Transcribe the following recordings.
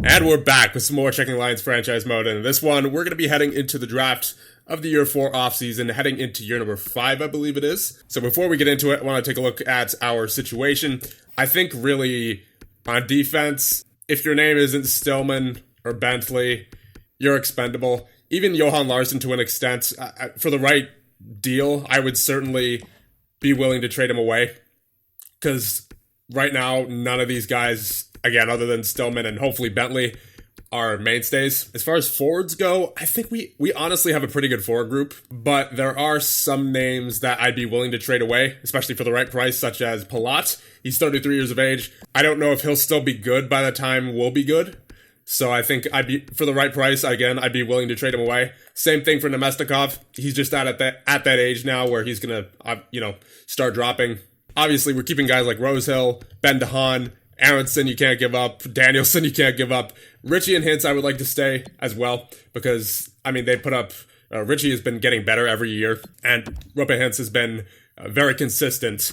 And we're back with some more Czeching Lions franchise mode. And in this one, we're going to be heading into the draft of the year 4 offseason, heading into year number 5, I believe it is. So before we get into it, I want to take a look at our situation. I think really on defense, if your name isn't Stillman or Bentley, you're expendable. Even Johan Lawson to an extent, for the right deal, I would certainly be willing to trade him away. Because right now, none of these guys, again, other than Stillman and hopefully Bentley, are mainstays. As far as forwards go, I think we honestly have a pretty good forward group, but there are some names that I'd be willing to trade away, especially for the right price, such as Palat. He's 33 years of age. I don't know if he'll still be good by the time we'll be good. So I think for the right price, again, I'd be willing to trade him away. Same thing for Nemestikov. He's just at that age now where he's going to, start dropping. Obviously, we're keeping guys like Rosehill, Ben DeHaan, Aronson you can't give up, Danielson you can't give up. Richie and Hintz I would like to stay as well because, they put up, Richie has been getting better every year, and Roope Hintz has been very consistent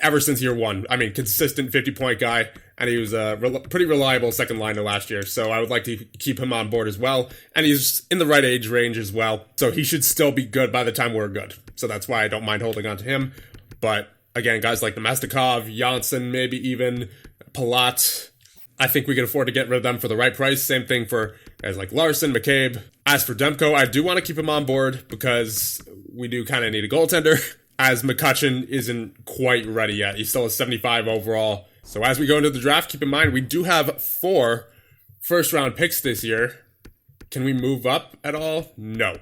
ever since year 1. Consistent 50-point guy, and he was a pretty reliable second liner last year, so I would like to keep him on board as well, and he's in the right age range as well, so he should still be good by the time we're good. So that's why I don't mind holding on to him, but again, guys like Nemestikov, Janssen, maybe even Palat, I think we can afford to get rid of them for the right price. Same thing for guys like Larson, McCabe. As for Demko, I do want to keep him on board because we do kind of need a goaltender, as McCutcheon isn't quite ready yet. He's still a 75 overall. So as we go into the draft, keep in mind, we do have 4 first-round picks this year. Can we move up at all? No,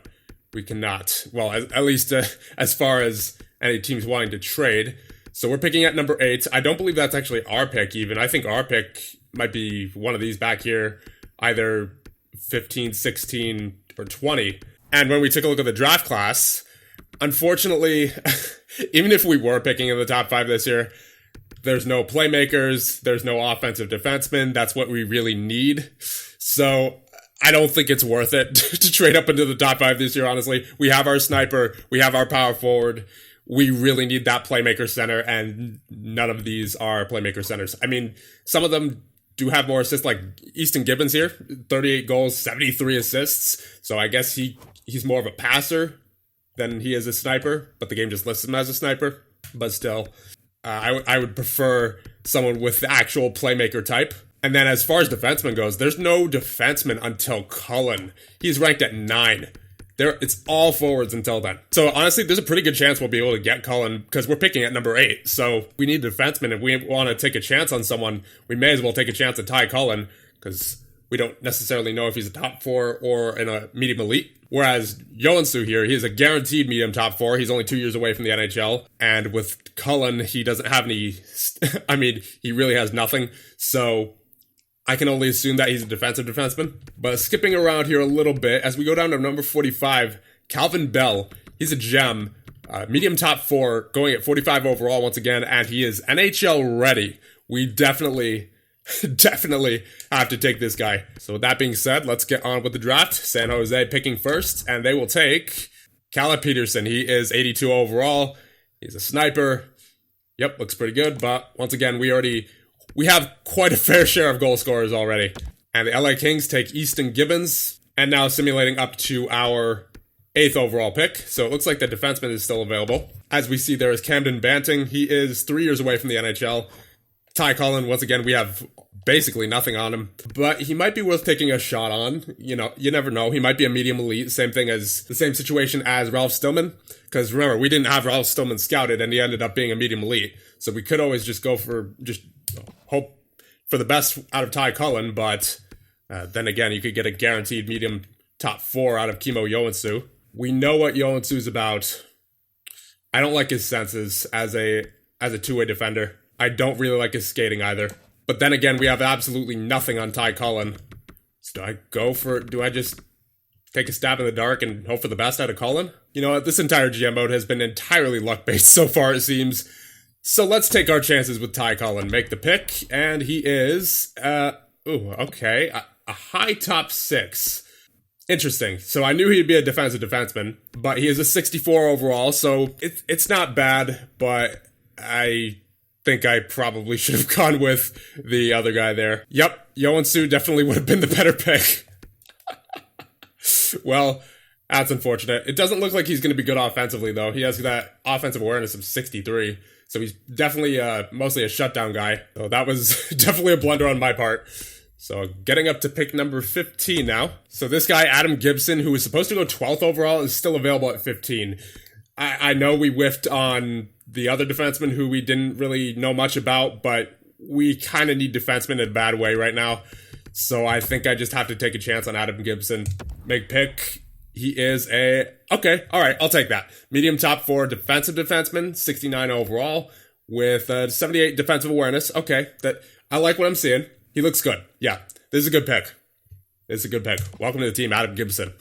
we cannot. Well, at least as far as any teams wanting to trade. So we're picking at number 8. I don't believe that's actually our pick even. I think our pick might be one of these back here, either 15, 16, or 20. And when we took a look at the draft class, unfortunately, even if we were picking in the top 5 this year, there's no playmakers, there's no offensive defensemen. That's what we really need. So I don't think it's worth it to trade up into the top 5 this year, honestly. We have our sniper, we have our power forward. We really need that playmaker center, and none of these are playmaker centers. Some of them do have more assists, like Easton Gibbons here, 38 goals, 73 assists. So I guess he's more of a passer than he is a sniper, but the game just lists him as a sniper. But still, I would prefer someone with the actual playmaker type. And then as far as defenseman goes, there's no defenseman until Cullen. He's ranked at 9. It's all forwards until then. So honestly, there's a pretty good chance we'll be able to get Cullen because we're picking at number 8. So we need a defenseman. If we want to take a chance on someone, we may as well take a chance at Ty Cullen because we don't necessarily know if he's a top 4 or in a medium elite. Whereas Joensuu here, he's a guaranteed medium top 4. He's only 2 years away from the NHL. And with Cullen, he doesn't have any, he really has nothing. So I can only assume that he's a defensive defenseman. But skipping around here a little bit, as we go down to number 45, Calvin Bell. He's a gem. Medium top 4, going at 45 overall once again, and he is NHL ready. We definitely have to take this guy. So with that being said, let's get on with the draft. San Jose picking first, and they will take Peterson. He is 82 overall. He's a sniper. Yep, looks pretty good, but once again, we have quite a fair share of goal scorers already. And the LA Kings take Easton Gibbons, and now simulating up to our 8th overall pick. So it looks like the defenseman is still available. As we see, there is Camden Banting. He is 3 years away from the NHL. Ty Cullen, once again, we have basically nothing on him, but he might be worth taking a shot on. You never know. He might be a medium elite. The same situation as Ralph Stillman. Because remember, we didn't have Ralph Stillman scouted, and he ended up being a medium elite. So we could always just hope for the best out of Ty Cullen, but then again, you could get a guaranteed medium top 4 out of Kimmo Joensuu. We know what Joensuu's about. I don't like his senses as a two-way defender. I don't really like his skating either. But then again, we have absolutely nothing on Ty Cullen. So do I just take a stab in the dark and hope for the best out of Cullen? You know what? This entire GM mode has been entirely luck-based so far, it seems. So let's take our chances with Ty Cullen. Make the pick, and he is, a high top 6. Interesting. So I knew he'd be a defensive defenseman, but he is a 64 overall, so it's not bad, but I think I probably should have gone with the other guy there. Yep, Yoansu definitely would have been the better pick. Well, that's unfortunate. It doesn't look like he's going to be good offensively, though. He has that offensive awareness of 63, so he's definitely mostly a shutdown guy. So that was definitely a blunder on my part. So getting up to pick number 15 now. So this guy, Adam Gibson, who was supposed to go 12th overall, is still available at 15. I know we whiffed on the other defenseman who we didn't really know much about, but we kind of need defensemen in a bad way right now. So I think I just have to take a chance on Adam Gibson. Make pick. He is okay, all right, I'll take that. Medium top 4 defensive defenseman, 69 overall, with 78 defensive awareness. Okay, I like what I'm seeing. He looks good. Yeah, this is a good pick. Welcome to the team, Adam Gibson.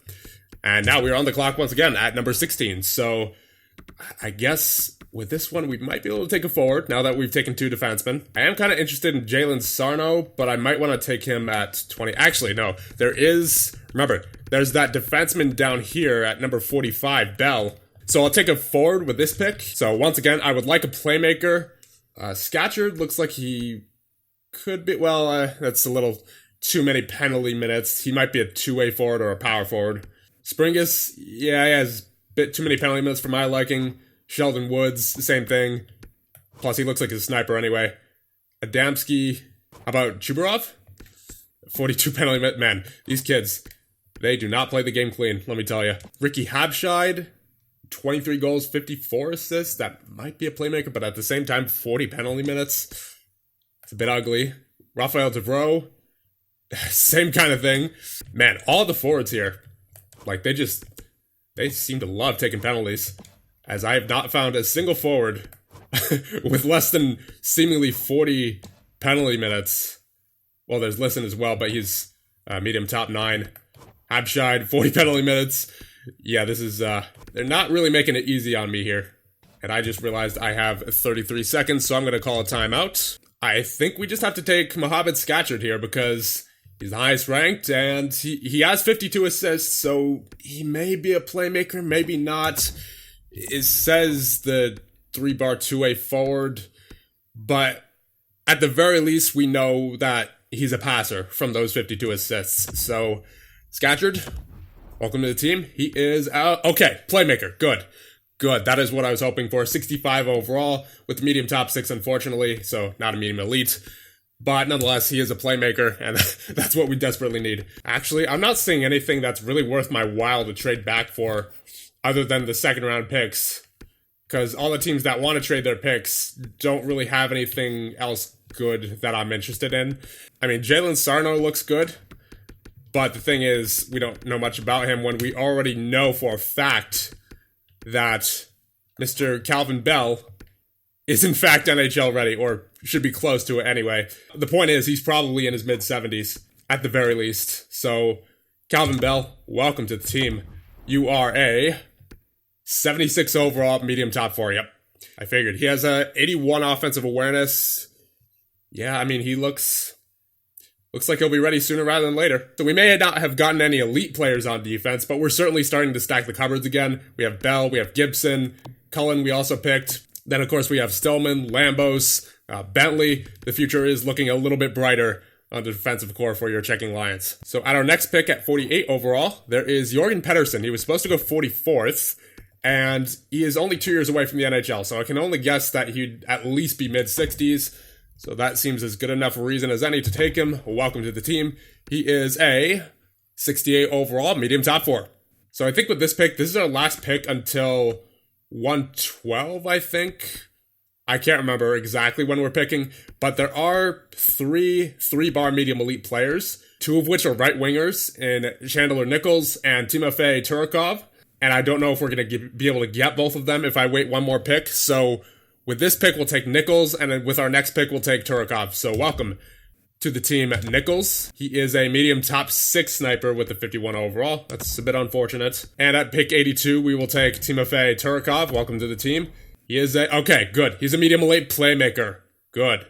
And now we're on the clock once again at number 16. So I guess with this one, we might be able to take a forward now that we've taken 2 defensemen. I am kind of interested in Jalen Sarno, but I might want to take him at 20. Actually, no. Remember, there's that defenseman down here at number 45, Bell. So I'll take a forward with this pick. So once again, I would like a playmaker. Scatchard looks like he could be, that's a little too many penalty minutes. He might be a two-way forward or a power forward. Springus, yeah, he has a bit too many penalty minutes for my liking. Sheldon Woods, the same thing. Plus, he looks like a sniper anyway. Adamski, how about Chubarov? 42 penalty minutes. Man, these kids, they do not play the game clean, let me tell you. Ricky Habscheid, 23 goals, 54 assists. That might be a playmaker, but at the same time, 40 penalty minutes. It's a bit ugly. Raphael DeVreau, same kind of thing. Man, all the forwards here, they seem to love taking penalties, as I have not found a single forward with less than seemingly 40 penalty minutes. Well, there's Listen as well, but he's medium top 9. Habscheid, 40 penalty minutes. Yeah, this is, they're not really making it easy on me here. And I just realized I have 33 seconds, so I'm going to call a timeout. I think we just have to take Mohamed Scatchard here because he's the highest ranked, and he has 52 assists, so he may be a playmaker, maybe not. It says the 3-bar 2-way forward, but at the very least, we know that he's a passer from those 52 assists. So, Scatchard, welcome to the team. He is okay, playmaker, good. That is what I was hoping for. 65 overall with the medium top 6, unfortunately, so not a medium elite. But nonetheless, he is a playmaker, and that's what we desperately need. Actually, I'm not seeing anything that's really worth my while to trade back for other than the second-round picks, because all the teams that want to trade their picks don't really have anything else good that I'm interested in. I mean, Jalen Sarno looks good, but the thing is, we don't know much about him when we already know for a fact that Mr. Calvin Bell is in fact NHL ready, or should be close to it anyway. The point is, he's probably in his mid-70s, at the very least. So, Calvin Bell, welcome to the team. You are a 76 overall, medium top 4, yep. I figured. He has a 81 offensive awareness. Yeah, I mean, he looks like he'll be ready sooner rather than later. So we may not have gotten any elite players on defense, but we're certainly starting to stack the cupboards again. We have Bell, we have Gibson, Cullen we also picked. Then, of course, we have Stillman, Lambos, Bentley. The future is looking a little bit brighter on the defensive core for your Czeching Lions. So at our next pick at 48 overall, there is Jorgen Pederson. He was supposed to go 44th, and he is only 2 years away from the NHL, so I can only guess that he'd at least be mid-60s. So that seems as good enough a reason as any to take him. Welcome to the team. He is a 68 overall, medium top 4. So I think with this pick, this is our last pick until 112, I think. I can't remember exactly when we're picking, but there are three-bar medium elite players, 2 of which are right wingers in Chandler Nichols and Timofey Turikov. And I don't know if we're going to be able to get both of them if I wait one more pick. So with this pick, we'll take Nichols, and then with our next pick, we'll take Turikov. So welcome to the team, Nichols. He is a medium top 6 sniper with a 51 overall. That's a bit unfortunate. And at pick 82, we will take Timofey Turikov. Welcome to the team. He is okay, good. He's a medium elite playmaker. Good.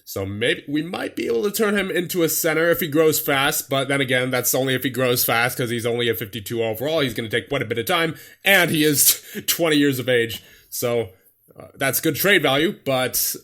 So maybe we might be able to turn him into a center if he grows fast, but then again, that's only if he grows fast because he's only a 52 overall. He's going to take quite a bit of time, and he is 20 years of age. So that's good trade value, but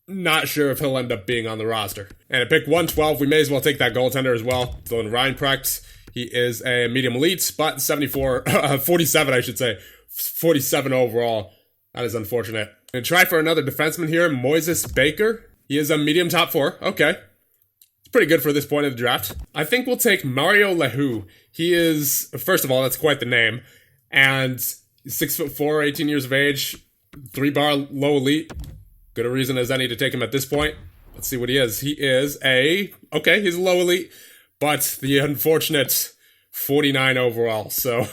not sure if he'll end up being on the roster. And at pick 112, we may as well take that goaltender as well, Dylan Reinprecht. He is a medium elite, but 47 I should say, 47 overall. That is unfortunate. I'm going to try for another defenseman here, Moises Baker. He is a medium top 4. Okay. It's pretty good for this point of the draft. I think we'll take Mario Lehoux. He is, first of all, that's quite the name. And 6'4", 18 years of age, 3-bar low elite. Good a reason as any to take him at this point. Let's see what he is. He is he's a low elite, but the unfortunate 49 overall. So,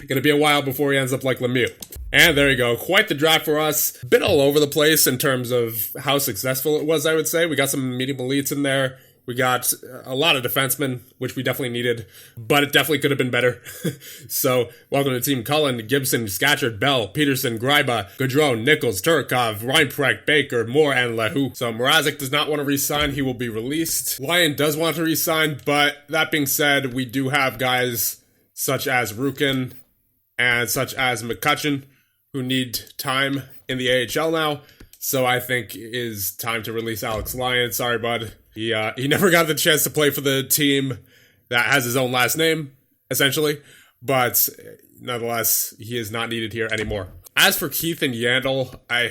gonna be a while before he ends up like Lemieux. And there you go. Quite the draft for us. Bit all over the place in terms of how successful it was, I would say. We got some medium elites in there. We got a lot of defensemen, which we definitely needed, but it definitely could have been better. So, welcome to Team Cullen, Gibson, Scatchard, Bell, Peterson, Greiba, Gaudreau, Nichols, Turkov, Reinprecht, Baker, Moore, and Lehoux. So, Mrazek does not want to re-sign. He will be released. Lyon does want to re-sign, but that being said, we do have guys such as Rukin and such as McCutcheon who need time in the AHL now. So, I think it is time to release Alex Lyon. Sorry, bud. He never got the chance to play for the team that has his own last name, essentially. But nonetheless, he is not needed here anymore. As for Keith and Yandel, I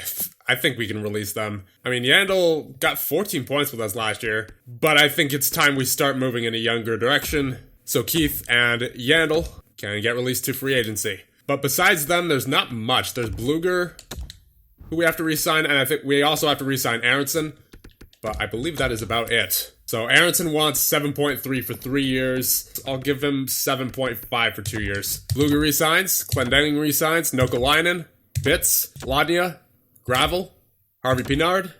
think we can release them. I mean, Yandel got 14 points with us last year, but I think it's time we start moving in a younger direction. So Keith and Yandel can get released to free agency. But besides them, there's not much. There's Bluger, who we have to re-sign, and I think we also have to re-sign Aronson. But I believe that is about it. So Aronson wants 7.3 for 3 years. I'll give him 7.5 for 2 years. Bluger resigns. Clendenning resigns. Nokalainen. Bitz. Ladnia. Gravel. Harvey Pinard.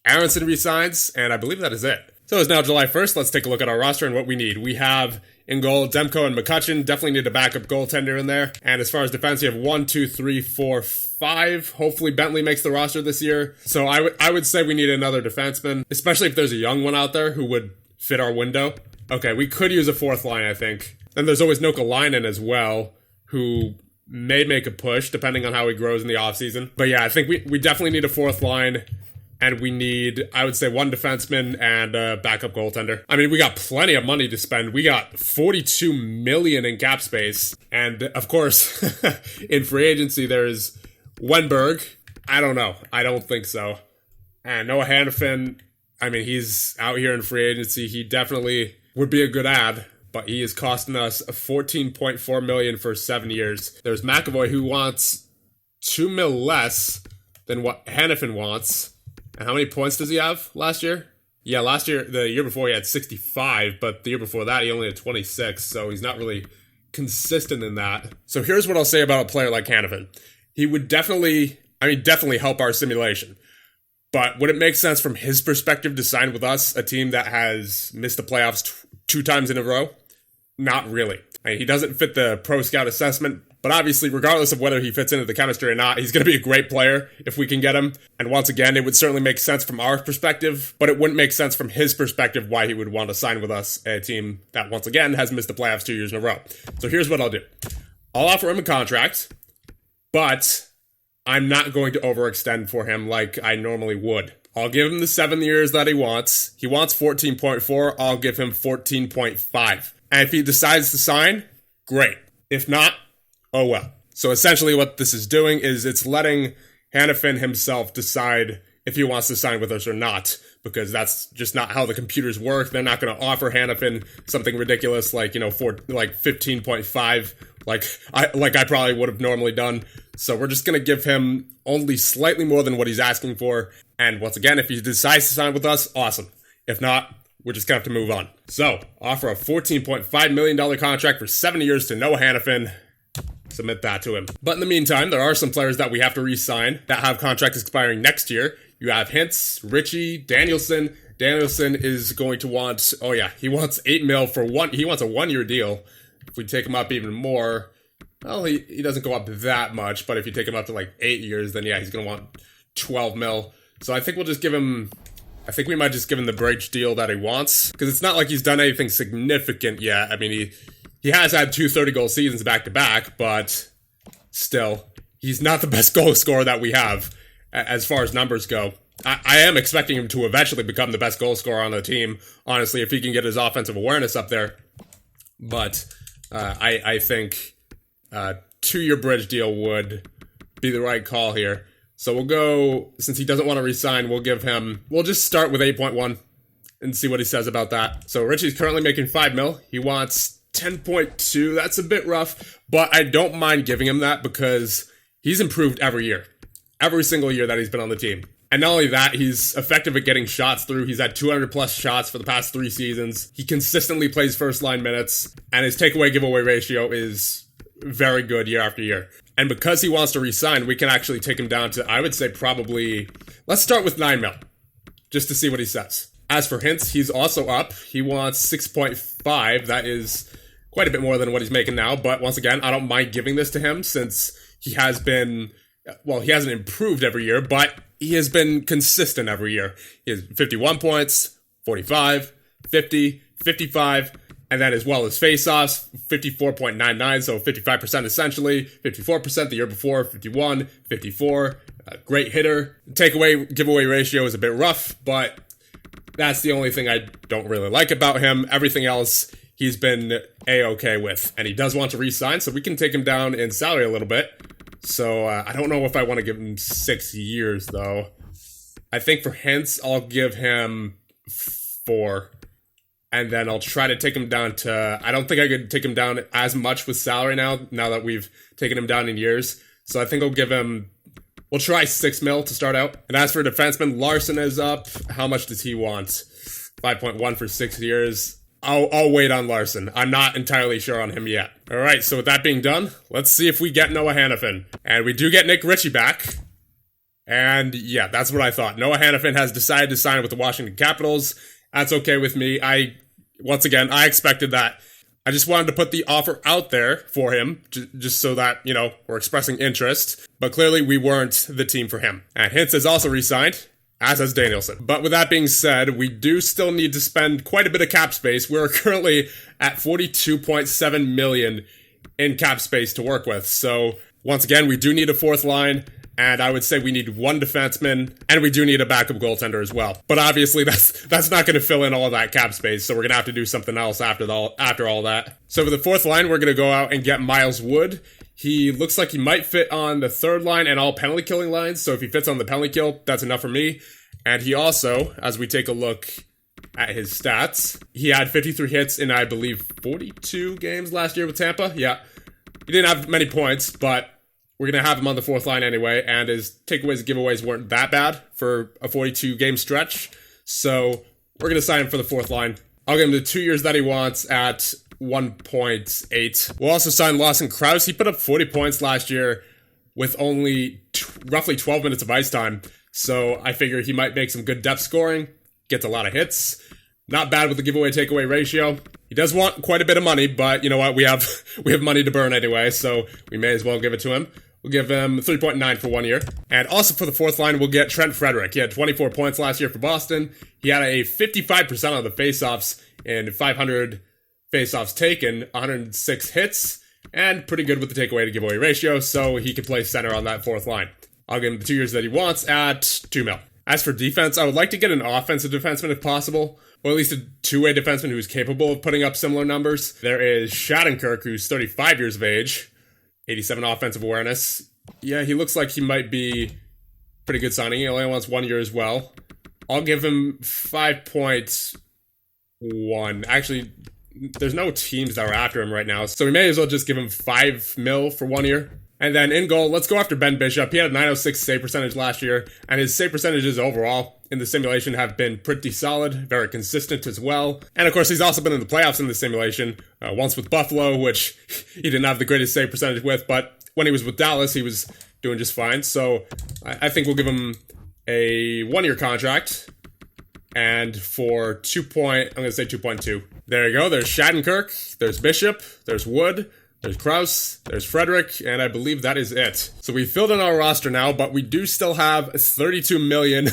Aronson resigns. And I believe that is it. So it's now July 1st. Let's take a look at our roster and what we need. We have in goal Demko and McCutcheon. Definitely need a backup goaltender in there. And as far as defense, you have 1, 2, 3, 4, 5. Hopefully Bentley makes the roster this year. So I would say we need another defenseman, especially if there's a young one out there who would fit our window. Okay, we could use a fourth line, I think. Then there's always Nokalainen as well, who may make a push depending on how he grows in the offseason. But yeah, I think we definitely need a fourth line. And we need, I would say, one defenseman and a backup goaltender. I mean, we got plenty of money to spend. We got $42 million in cap space. And, of course, in free agency, there's Wenberg. I don't know. I don't think so. And Noah Hannafin, I mean, he's out here in free agency. He definitely would be a good ad. But he is costing us $14.4 million for 7 years. There's McAvoy, who wants $2 million less than what Hannafin wants. And how many points does he have last year? Yeah, the year before he had 65, but the year before that he only had 26, so he's not really consistent in that. So here's what I'll say about a player like Hannafin. He would definitely help our simulation. But would it make sense from his perspective to sign with us, a team that has missed the playoffs 2 times in a row? Not really. I mean, he doesn't fit the pro scout assessment, but obviously, regardless of whether he fits into the chemistry or not, he's going to be a great player if we can get him. And once again, it would certainly make sense from our perspective, but it wouldn't make sense from his perspective why he would want to sign with us, a team that, once again, has missed the playoffs 2 years in a row. So here's what I'll do. I'll offer him a contract, but I'm not going to overextend for him like I normally would. I'll give him the 7 years that he wants. He wants 14.4. I'll give him 14.5. And if he decides to sign, great. If not, oh well. So essentially what this is doing is it's letting Hannafin himself decide if he wants to sign with us or not, because that's just not how the computers work. They're not going to offer Hannafin something ridiculous like, for like 15.5, like I probably would have normally done. So we're just going to give him only slightly more than what he's asking for. And once again, if he decides to sign with us, awesome. If not, we're just going to have to move on. So, offer a $14.5 million contract for 7 years to Noah Hannafin. Submit that to him. But in the meantime, there are some players that we have to re-sign that have contracts expiring next year. You have Hintz, Ritchie, Danielson. Danielson is going to want, he wants $8 million for he wants a 1-year deal. If we take him up even more, well, he doesn't go up that much, but if you take him up to like 8 years, then yeah, he's going to want $12 million. So I think we might just give him the bridge deal that he wants, because it's not like he's done anything significant yet. I mean, he has had 2 30-goal seasons back-to-back, but still, he's not the best goal scorer that we have as far as numbers go. I am expecting him to eventually become the best goal scorer on the team, honestly, if he can get his offensive awareness up there. But I think 2-year bridge deal would be the right call here. So we'll go, since he doesn't want to resign, we'll just start with 8.1 and see what he says about that. So Richie's currently making $5 million. He wants 10.2. That's a bit rough, but I don't mind giving him that because he's improved every year. Every single year that he's been on the team. And not only that, he's effective at getting shots through. He's had 200 plus shots for the past 3 seasons. He consistently plays first line minutes, and his takeaway giveaway ratio is very good year after year. And because he wants to re-sign, we can actually take him down to, I would say probably, let's start with 9 mil, just to see what he says. As for Hintz, he's also up. He wants 6.5. That is quite a bit more than what he's making now. But once again, I don't mind giving this to him since he has been, well, he hasn't improved every year, but he has been consistent every year. He has 51 points, 45, 50, 55, and then as well as face-offs, 54.99, so 55% essentially, 54% the year before, 51, 54, great hitter. Takeaway giveaway ratio is a bit rough, but that's the only thing I don't really like about him. Everything else he's been A-okay with, and he does want to re-sign, so we can take him down in salary a little bit. So I don't know if I want to give him 6 years, though. I think for Hintz, I'll give him 4. And then I'll try to take him down to... I don't think I could take him down as much with salary now that we've taken him down in years. So I think I'll give him... We'll try 6 mil to start out. And as for defenseman, Larson is up. How much does he want? 5.1 for 6 years. I'll wait on Larson. I'm not entirely sure on him yet. All right, so with that being done, let's see if we get Noah Hannafin. And we do get Nick Ritchie back. And yeah, that's what I thought. Noah Hannafin has decided to sign with the Washington Capitals. That's okay with me. Once again, I expected that. I just wanted to put the offer out there for him, just so that, we're expressing interest. But clearly, we weren't the team for him. And Hintz has also re-signed, as has Danielson. But with that being said, we do still need to spend quite a bit of cap space. We're currently at $42.7 million in cap space to work with. So, once again, we do need a 4th line. And I would say we need 1 defenseman, and we do need a backup goaltender as well. But obviously, that's not going to fill in all of that cap space, so we're going to have to do something else after all that. So for the 4th line, we're going to go out and get Miles Wood. He looks like he might fit on the 3rd line and all penalty killing lines, so if he fits on the penalty kill, that's enough for me. And he also, as we take a look at his stats, he had 53 hits in, I believe, 42 games last year with Tampa. Yeah, he didn't have many points, but we're going to have him on the 4th line anyway, and his takeaways and giveaways weren't that bad for a 42-game stretch, so we're going to sign him for the 4th line. I'll give him the 2 years that he wants at 1.8. We'll also sign Lawson Krause. He put up 40 points last year with only roughly 12 minutes of ice time, so I figure he might make some good depth scoring, gets a lot of hits. Not bad with the giveaway takeaway ratio. He does want quite a bit of money, but you know what? We have money to burn anyway, so we may as well give it to him. We'll give him 3.9 for 1 year. And also for the 4th line, we'll get Trent Frederick. He had 24 points last year for Boston. He had a 55% on the faceoffs in 500 faceoffs taken, 106 hits, and pretty good with the takeaway to giveaway ratio, so he can play center on that 4th line. I'll give him the 2 years that he wants at 2 mil. As for defense, I would like to get an offensive defenseman if possible, or at least a 2-way defenseman who's capable of putting up similar numbers. There is Shattenkirk, who's 35 years of age. 87 offensive awareness. Yeah, he looks like he might be pretty good signing. He only wants 1 year as well. I'll give him 5.1. Actually, there's no teams that are after him right now, so we may as well just give him 5 mil for 1 year. And then in goal, let's go after Ben Bishop. He had a .906 save percentage last year, and his save percentages overall in the simulation have been pretty solid, very consistent as well. And of course, he's also been in the playoffs in the simulation, once with Buffalo, which he didn't have the greatest save percentage with, but when he was with Dallas, he was doing just fine. So I think we'll give him a 1 year contract, and for I'm going to say 2.2. There you go. There's Shattenkirk, there's Bishop, there's Wood, there's Krause, there's Frederick, and I believe that is it. So we filled in our roster now, but we do still have $32 million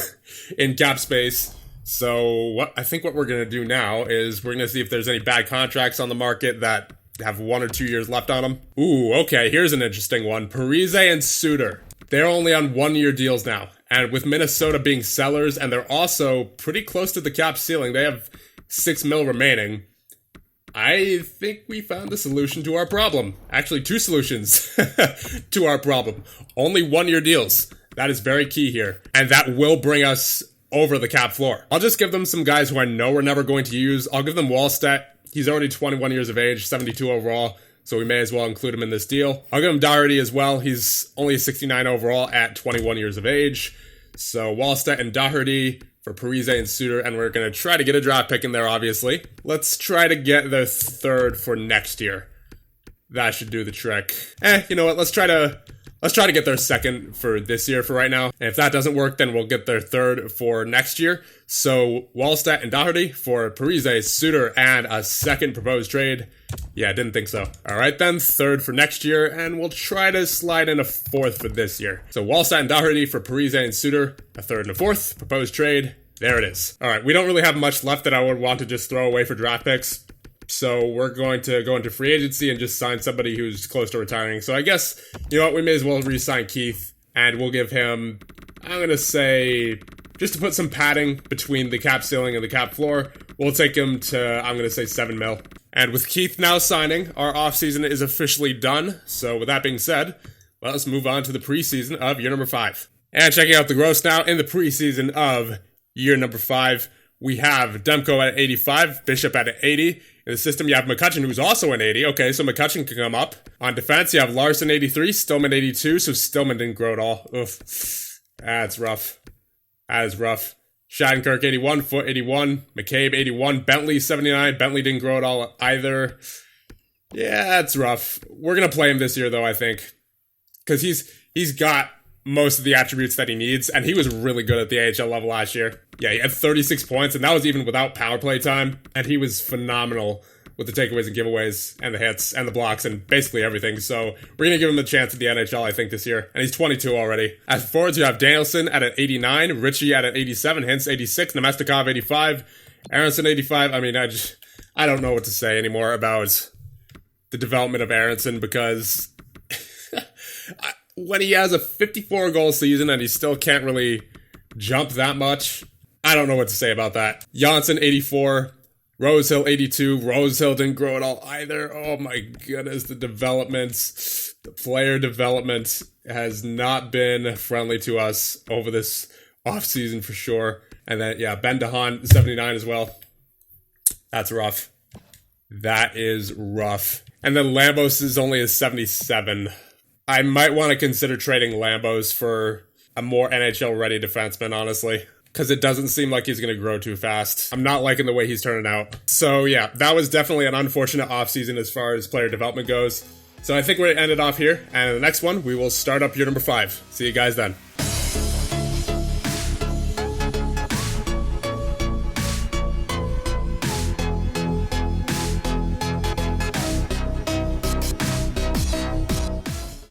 in cap space. So I think what we're going to do now is we're going to see if there's any bad contracts on the market that have 1 or 2 years left on them. Ooh, okay, here's an interesting one. Parise and Suter. They're only on 1 year deals now. And with Minnesota being sellers, and they're also pretty close to the cap ceiling, they have $6 million remaining. I think we found the solution to our problem. Actually, two solutions to our problem. Only 1-year deals. That is very key here. And that will bring us over the cap floor. I'll just give them some guys who I know we're never going to use. I'll give them Wallstedt. He's already 21 years of age, 72 overall, so we may as well include him in this deal. I'll give him Doherty as well. He's only 69 overall at 21 years of age. So Wallstedt and Doherty for Parise and Suter, and we're going to try to get a draft pick in there, obviously. Let's try to get the third for next year. That should do the trick. You know what? Let's try to get their second for this year for right now. And if that doesn't work, then we'll get their third for next year. So Wallstedt and Doherty for Parise, Suter, and a second proposed trade. Yeah, didn't think so. All right then, third for next year, and we'll try to slide in a fourth for this year. So Wallstedt and Doherty for Parise and Suter, a third and a fourth, proposed trade. There it is. All right, we don't really have much left that I would want to just throw away for draft picks. So we're going to go into free agency and just sign somebody who's close to retiring. So I guess, you know what, we may as well re-sign Keith, and we'll give him, I'm going to say, just to put some padding between the cap ceiling and the cap floor, we'll take him to, I'm going to say, $7 million. And with Keith now signing, our offseason is officially done. So with that being said, let's move on to the preseason of year number 5. And checking out the gross now in the preseason of year number 5, we have Demko at 85, Bishop at 80. In the system, you have McCutcheon, who's also an 80. Okay, so McCutcheon can come up. On defense, you have Larson 83, Stillman 82, so Stillman didn't grow at all. Oof. That's rough. That is rough. Shattenkirk 81, Foot 81, McCabe 81, Bentley 79. Bentley didn't grow at all either. Yeah, that's rough. We're going to play him this year, though, I think. Because he's got most of the attributes that he needs, and he was really good at the AHL level last year. Yeah, he had 36 points, and that was even without power play time, and he was phenomenal with the takeaways and giveaways, and the hits, and the blocks, and basically everything. So we're going to give him a chance at the NHL, I think, this year. And he's 22 already. As for forwards, you have Danielson at an 89, Ritchie at an 87, Hintz 86, Nemestikov 85, Aronson 85. I mean, I don't know what to say anymore about the development of Aronson, because when he has a 54-goal season and he still can't really jump that much, I don't know what to say about that. Janssen 84, Rosehill 82. Rosehill didn't grow at all either. Oh my goodness, the player development has not been friendly to us over this offseason for sure. And then, yeah, Ben DeHaan 79 as well. That's rough. That is rough. And then Lambos is only a 77. I might want to consider trading Lambos for a more NHL-ready defenseman, honestly, because it doesn't seem like he's going to grow too fast. I'm not liking the way he's turning out. So yeah, that was definitely an unfortunate offseason as far as player development goes. So I think we're going to end it off here, and in the next one, we will start up year number 5. See you guys then.